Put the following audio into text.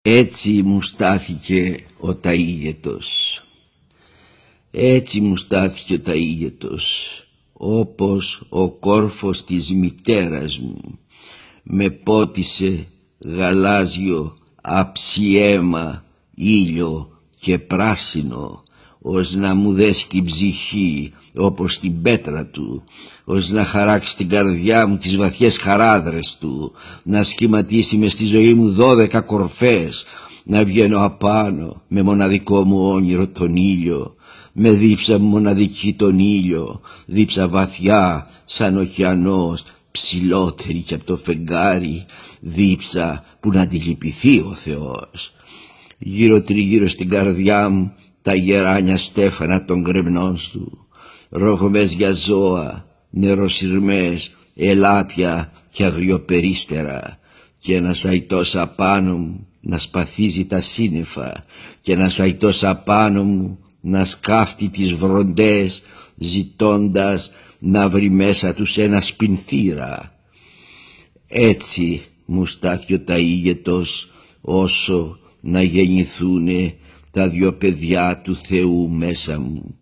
Έτσι μου στάθηκε ο ταΐγετος. Έτσι μου στάθηκε ο ταΐγετος, όπως ο κόρφος της μητέρας μου. Με πότισε γαλάζιο αψιέμα, ήλιο και πράσινο, ως να μου δέσει την ψυχή όπως την πέτρα του, ως να χαράξει στην καρδιά μου τις βαθιές χαράδρες του, να σχηματίσει μες στη ζωή μου 12 κορφές, να βγαίνω απάνω με μοναδικό μου όνειρο τον ήλιο, με δίψα μοναδική τον ήλιο, δίψα βαθιά σαν ωκεανός, ψηλότερη και από το φεγγάρι, δίψα που να τη λυπηθεί ο Θεός. Γύρω τριγύρω στην καρδιά μου τα γεράνια στέφανα των γκρεμνών σου, ρογμές για ζώα, νεροσυρμές, ελάτια και αγριοπερίστερα, και ένας αϊτός απάνω μου να σπαθίζει τα σύννεφα, και ένας αϊτός απάνω μου να σκάφτει τις βροντές, ζητώντας να βρει μέσα τους ένα σπινθήρα. Έτσι μου στάθηκε ο ταΐγετος, όσο να γεννηθούνε τα 2 παιδιά του Θεού μέσα μου.